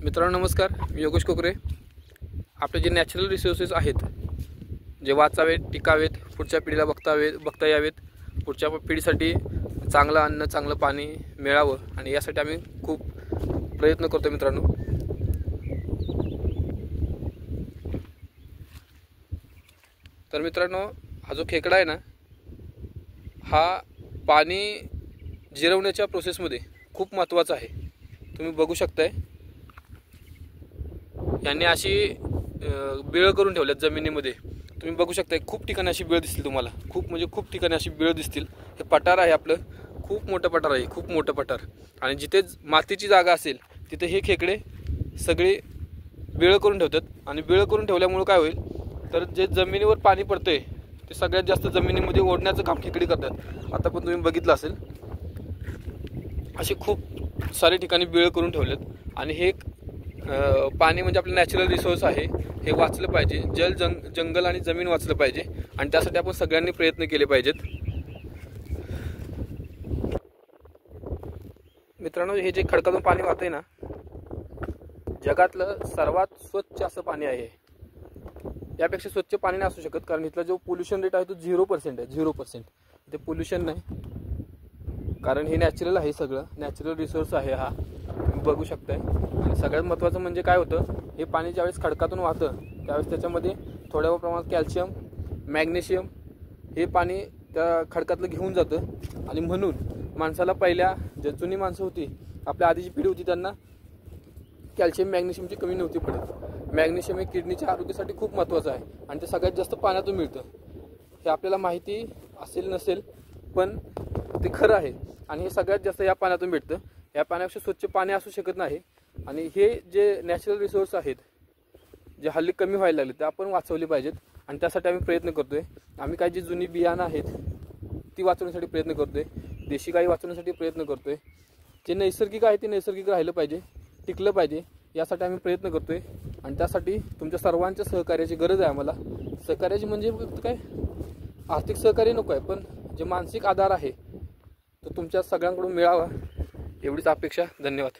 मित्रांनो नमस्कार, मी योगेश कोकरे। आपले जे नॅचरल रिसोर्सेस आहेत, जे वाचावेत, टिकावेत, पुढच्या पिढीला बघता यावेत, पुढच्या पिढीसाठी चांगलं अन्न, चांगलं पाणी मिळावं, आणि यासाठी आम्ही खूप प्रयत्न करतो मित्रांनो। तर मित्रांनो, हा जो खेकडा आहे ना, हा पाणी जिरवण्याच्या प्रोसेसमध्ये खूप महत्त्वाचा आहे। तुम्ही बघू शकताय, यांनी अशी बिळ करून ठेवल्यात जमिनीमध्ये। तुम्ही बघू शकताय, खूप ठिकाणी अशी बिळ दिसतील तुम्हाला, खूप ठिकाणी अशी बिळ दिसतील। हे पठार आहे आपलं, खूप मोठं पठार आहे, खूप मोठं पठार। आणि जिथे मातीची जागा असेल तिथे हे खेकडे सगळे बिळ करून ठेवतात। आणि बिळ करून ठेवल्यामुळे काय होईल, तर जे जमिनीवर पाणी पडतंय ते सगळ्यात जास्त जमिनीमध्ये ओढण्याचं काम खेकडे करतात। आता पण तुम्ही बघितलं असेल, असे खूप सारे ठिकाणी बिळ करून ठेवलेत। आणि हे पाणी म्हणजे आपलं नॅचरल रिसोर्स आहे, हे वाचलं पाहिजे। जंगल आणि जमीन वाचलं पाहिजे, आणि त्यासाठी आपण सगळ्यांनी प्रयत्न केले पाहिजेत। मित्रांनो, हे जे खडकातून पाणी वाहतंय ना, जगातलं सर्वात स्वच्छ असं पाणी आहे। यापेक्षा स्वच्छ पाणी नाही असू शकत, कारण इथला जो पोल्युशन रेट आहे तो 0% आहे। 0% ते पोल्युशन नाही, कारण हे नॅचरल आहे, सगळं नॅचरल रिसोर्स आहे हा, तुम्ही बघू शकताय। आणि सगळ्यात महत्त्वाचं म्हणजे काय होतं, हे पाणी ज्यावेळेस खडकातून वाहतं त्यावेळेस त्याच्यामध्ये थोड्या प्रमाणात कॅल्शियम, मॅग्नेशियम हे पाणी त्या खडकातलं घेऊन जातं। आणि म्हणून माणसाला, पहिल्या जे जुनी माणसं होती, आपल्या आधीची पिढी होती, त्यांना कॅल्शियम मॅग्नेशियमची कमी नव्हती पडत। मॅग्नेशियम हे किडनीच्या आरोग्यासाठी खूप महत्त्वाचं आहे, आणि ते सगळ्यात जास्त पाण्यातून मिळतं। हे आपल्याला माहिती असेल नसेल, पण ते खरं आहे। आणि हे सगळ्यात जास्त या पाण्यातून भेटतं। या पाण्यापेक्षा स्वच्छ पाणी असू शकत नाही। आणि हे जे नॅचरल रिसोर्स आहेत, जे हल्ली कमी व्हायला लागले, ते आपण वाचवले पाहिजेत। आणि त्यासाठी आम्ही प्रयत्न करतोय। आम्ही काही जी जुनी बियाणं आहेत ती वाचवण्यासाठी प्रयत्न करतोय, देशी गाई वाचवण्यासाठी प्रयत्न करतोय। जे नैसर्गिक आहे ते नैसर्गिक राहिलं पाहिजे, टिकलं पाहिजे, यासाठी आम्ही प्रयत्न करतोय। आणि त्यासाठी तुमच्या सर्वांच्या सहकार्याची गरज आहे आम्हाला। सहकार्याची म्हणजे काय, आर्थिक सहकार्य नको आहे, पण जे मानसिक आधार आहे तो तुमच्या सगळ्यांकडून मिळावा, एवढीच अपेक्षा। धन्यवाद।